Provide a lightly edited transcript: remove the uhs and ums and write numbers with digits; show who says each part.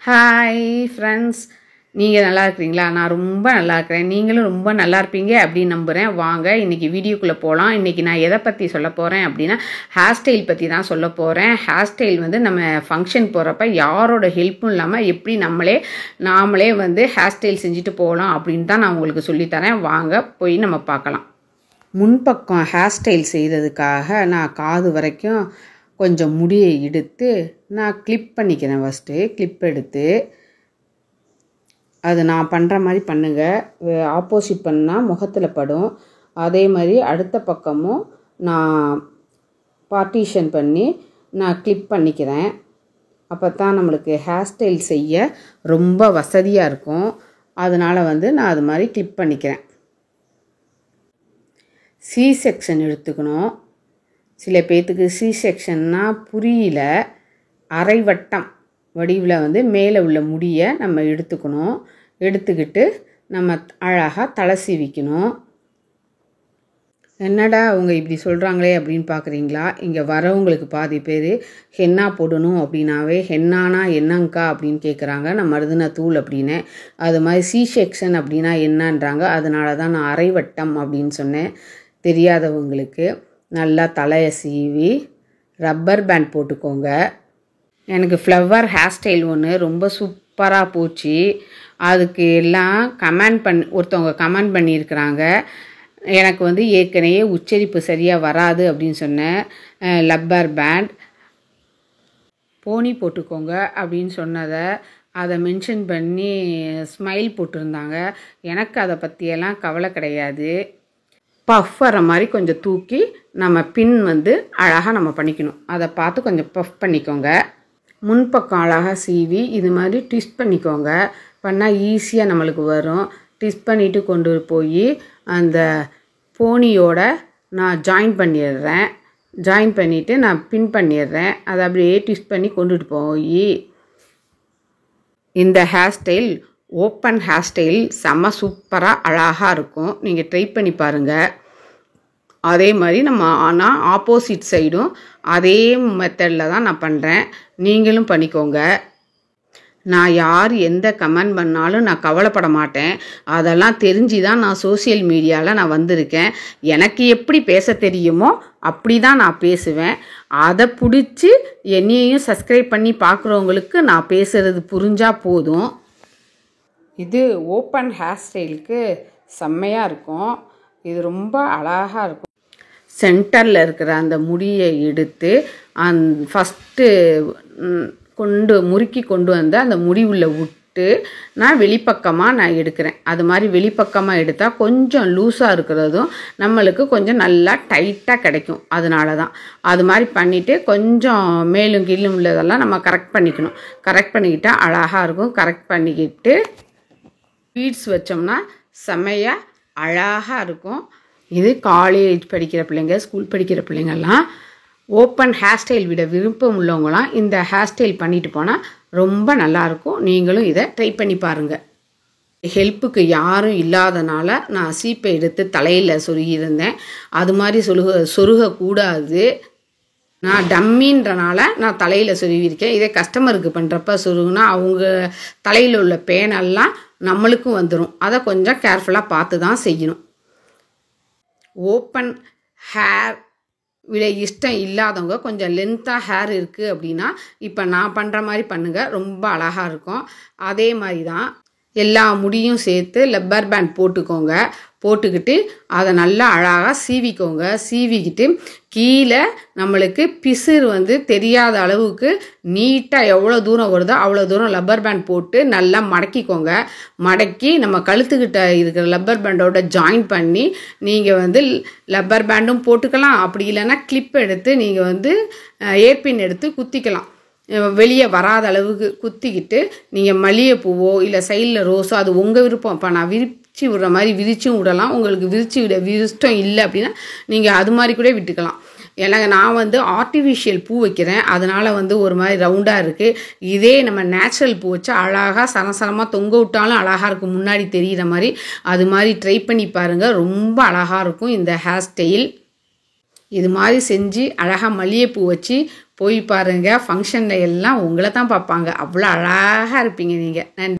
Speaker 1: Hi friends, நீங்கள் நல்லா இருக்கிறீங்களா? நான் ரொம்ப நல்லா இருக்கிறேன். நீங்களும் ரொம்ப நல்லா இருப்பீங்க அப்படின்னு நம்புகிறேன். வாங்க இன்றைக்கி வீடியோக்குள்ளே போகலாம். இன்றைக்கி நான் எதை பற்றி சொல்ல போகிறேன் அப்படின்னா, ஹேர் ஸ்டைல் பற்றி தான் சொல்ல போகிறேன். ஹேர் ஸ்டைல் வந்து நம்ம ஃபங்க்ஷன் போகிறப்ப யாரோட ஹெல்ப்பும் இல்லாமல் எப்படி நாமளே வந்து ஹேர் ஸ்டைல் செஞ்சுட்டு போகலாம் அப்படின்னு தான் நான் உங்களுக்கு சொல்லித்தரேன். வாங்க போய் நம்ம பார்க்கலாம். முன்பக்கம் ஹேர் ஸ்டைல் செய்கிறதுக்காக நான் காது வரைக்கும் கொஞ்சம் முடியை எடுத்து நான் கிளிப் பண்ணிக்கிறேன். ஃபஸ்ட்டு கிளிப் எடுத்து அது நான் பண்ணுற மாதிரி பண்ணுங்கள். ஆப்போசிட் பண்ணால் முகத்தில் படும். அதே மாதிரி அடுத்த பக்கமும் நான் பார்ட்டிஷன் பண்ணி நான் கிளிப் பண்ணிக்கிறேன். அப்போ தான் நம்மளுக்கு ஹேர் ஸ்டைல் செய்ய ரொம்ப வசதியாக இருக்கும். அதனால் வந்து நான் அது மாதிரி கிளிப் பண்ணிக்கிறேன். சி செக்ஷன் எடுத்துக்கணும். சில பேர்த்துக்கு சி செக்ஷன்னா புரியல. அரை வட்டம் வடிவில் வந்து மேலே உள்ள முடியை நம்ம எடுத்துக்கணும். எடுத்துக்கிட்டு நம்ம அழகாக தலை சீவிக்கணும். என்னடா அவங்க இப்படி சொல்கிறாங்களே அப்படின்னு பார்க்குறீங்களா? இங்கே வரவங்களுக்கு பாதி பேர் ஹென்னா போடணும் அப்படின்னாவே ஹென்னானா என்னங்கக்கா அப்படின்னு கேட்குறாங்க. நான் மருதுன தூள் அப்படின்னு. அது மாதிரி சி செக்ஷன் அப்படின்னா என்னன்றாங்க. அதனால தான் நான் அரை வட்டம் அப்படின்னு சொன்னேன். தெரியாதவங்களுக்கு நல்லா தலையை சீவி ரப்பர் பேண்ட் போட்டுக்கோங்க. எனக்கு ஃப்ளவர் ஹேர் ஸ்டைல் ஒன்று ரொம்ப சூப்பராக போச்சு. அதுக்கு எல்லாம் ஒருத்தவங்க கமெண்ட் பண்ணியிருக்கிறாங்க. எனக்கு வந்து ஏற்கனவே உச்சரிப்பு சரியாக வராது அப்படின்னு சொன்னேன். ரப்பர் பேண்ட் போனி போட்டுக்கோங்க அப்படின்னு சொன்னதை அதை மென்ஷன் பண்ணி ஸ்மைல் போட்டிருந்தாங்க. எனக்கு அதை பற்றியெல்லாம் கவலை கிடையாது. பஃப் வர மாதிரி கொஞ்சம் தூக்கி நம்ம பின் வந்து அழகாக நம்ம பண்ணிக்கணும். அதை பார்த்து கொஞ்சம் பஃப் பண்ணிக்கோங்க. முன்பக்கம் அழகாக சீவி இது மாதிரி ட்விஸ்ட் பண்ணிக்கோங்க. பண்ணால் ஈஸியாக நம்மளுக்கு வரும். ட்விஸ்ட் பண்ணிவிட்டு கொண்டு போய் அந்த போனியோட நான் ஜாயின் பண்ணிடுறேன். ஜாயின் பண்ணிவிட்டு நான் பின் பண்ணிடுறேன். அதை அப்படியே ட்விஸ்ட் பண்ணி கொண்டுட்டு போய் இந்த hair style open hair style செம்ம சூப்பராக அழகாக இருக்கும். நீங்கள் ட்ரை பண்ணி பாருங்கள். அதே மாதிரி ஆனால் ஆப்போசிட் சைடும் அதே மெத்தடில் தான் நான் பண்ணுறேன். நீங்களும் பண்ணிக்கோங்க. நான் யார் எந்த கமெண்ட் பண்ணாலும் நான் கவலைப்பட மாட்டேன். அதெல்லாம் தெரிஞ்சு தான் நான் சோசியல் மீடியாவில் நான் வந்திருக்கேன். எனக்கு எப்படி பேச தெரியுமோ அப்படி தான் நான் பேசுவேன். அதை பிடிச்சி என்னையும் சப்ஸ்கிரைப் பண்ணி பார்க்குறவங்களுக்கு நான் பேசுகிறது புரிஞ்சால் போதும். இது ஓப்பன் ஹேர் ஸ்டைலுக்கு செம்மையாக இருக்கும். இது ரொம்ப அழகாக இருக்கும். சென்டரில் இருக்கிற அந்த முடியை எடுத்து ஃபஸ்ட்டு முறுக்கி கொண்டு வந்து அந்த முடி உள்ள விட்டு நான் வெளிப்பக்கமாக நான் எடுக்கிறேன். அது மாதிரி வெளிப்பக்கமாக எடுத்தால் கொஞ்சம் லூஸாக இருக்கிறதும் நம்மளுக்கு கொஞ்சம் நல்லா டைட்டாக கிடைக்கும். அதனால தான் அது மாதிரி பண்ணிவிட்டு கொஞ்சம் மேலும் கீழும் உள்ளதெல்லாம் நம்ம கரெக்ட் பண்ணிக்கணும். கரெக்ட் பண்ணிக்கிட்டால் அழகாக இருக்கும். கரெக்ட் பண்ணிக்கிட்டு பீட்ஸ் வச்சோம்னா செம்மையாக அழகாக இருக்கும். இது காலேஜ் படிக்கிற பிள்ளைங்க, ஸ்கூல் படிக்கிற பிள்ளைங்கள்லாம் ஓப்பன் ஹேர் ஸ்டைல் விட விருப்பம் உள்ளவங்களாம் இந்த ஹேர் ஸ்டைல் பண்ணிட்டு போனால் ரொம்ப நல்லாயிருக்கும். நீங்களும் இதை ட்ரை பண்ணி பாருங்கள். ஹெல்ப்புக்கு யாரும் இல்லாதனால நான் சீப்பை எடுத்து தலையில் சொருகியிருந்தேன். அது மாதிரி சொருகக்கூடாது. நான் டம்மின்றனால நான் தலையில் சொருவிருக்கேன். இதே கஸ்டமருக்கு பண்ணுறப்ப சொருகுனா அவங்க தலையில் உள்ள பேனெல்லாம் நம்மளுக்கும் வந்துடும். அதை கொஞ்சம் கேர்ஃபுல்லாக பார்த்து தான் செய்யணும். ஓப்பன் ஹேர் விட இஷ்டம் இல்லாதவங்க கொஞ்சம் லென்த்தாக ஹேர் இருக்குது அப்படின்னா இப்போ நான் பண்ணுற மாதிரி பண்ணுங்கள். ரொம்ப அழகாக இருக்கும். அதே மாதிரி தான் எல்லா முடியும் சேர்த்து ரப்பர் பேண்ட் போட்டுக்கோங்க. போட்டுக்கிட்டு அதை நல்லா அழகாக சீவிக்கோங்க. சீவிக்கிட்டு கீழே நம்மளுக்கு பிசுறு வந்து தெரியாத அளவுக்கு நீட்டாக எவ்வளோ தூரம் வருதோ அவ்வளோ தூரம் ரப்பர் பேண்ட் போட்டு நல்லா மடக்கிக்கோங்க. மடக்கி நம்ம கழுத்துக்கிட்ட இருக்கிற ரப்பர் பேண்டோட ஜாயின் பண்ணி நீங்கள் வந்து ரப்பர் பேண்டும் போட்டுக்கலாம். அப்படி இல்லைன்னா கிளிப் எடுத்து நீங்கள் வந்து ஏர்பின் எடுத்து குத்திக்கலாம். வெளியே வராத அளவுக்கு குத்திக்கிட்டு நீங்கள் மல்லிகைப்பூவோ இல்லை சைடில் ரோஸோ அது உங்கள் விருப்பம். இப்போ நான் விரிச்சு விடுற மாதிரி விரிச்சும் விடலாம். உங்களுக்கு விரிச்சிடம் இல்லை அப்படின்னா நீங்கள் அது மாதிரி கூட விட்டுக்கலாம். எனக்கு நான் வந்து ஆர்டிஃபிஷியல் பூ வைக்கிறேன். அதனால் வந்து ஒரு மாதிரி ரவுண்டாக இருக்குது. இதே நம்ம நேச்சுரல் பூ வச்சா அழகாக சரசரமாக தொங்க விட்டாலும் அழகாக இருக்கும். முன்னாடி தெரிகிற மாதிரி அது மாதிரி ட்ரை பண்ணி பாருங்கள். ரொம்ப அழகாக இருக்கும் இந்த ஹேர் ஸ்டைல். இது மாதிரி செஞ்சு அழகாக மல்லிகைப்பூ வச்சு போய் பாருங்கள். ஃபங்க்ஷனில் எல்லாம் உங்களை தான் பார்ப்பாங்க. அவ்வளோ அழகாக இருப்பீங்க நீங்கள். நன்றி.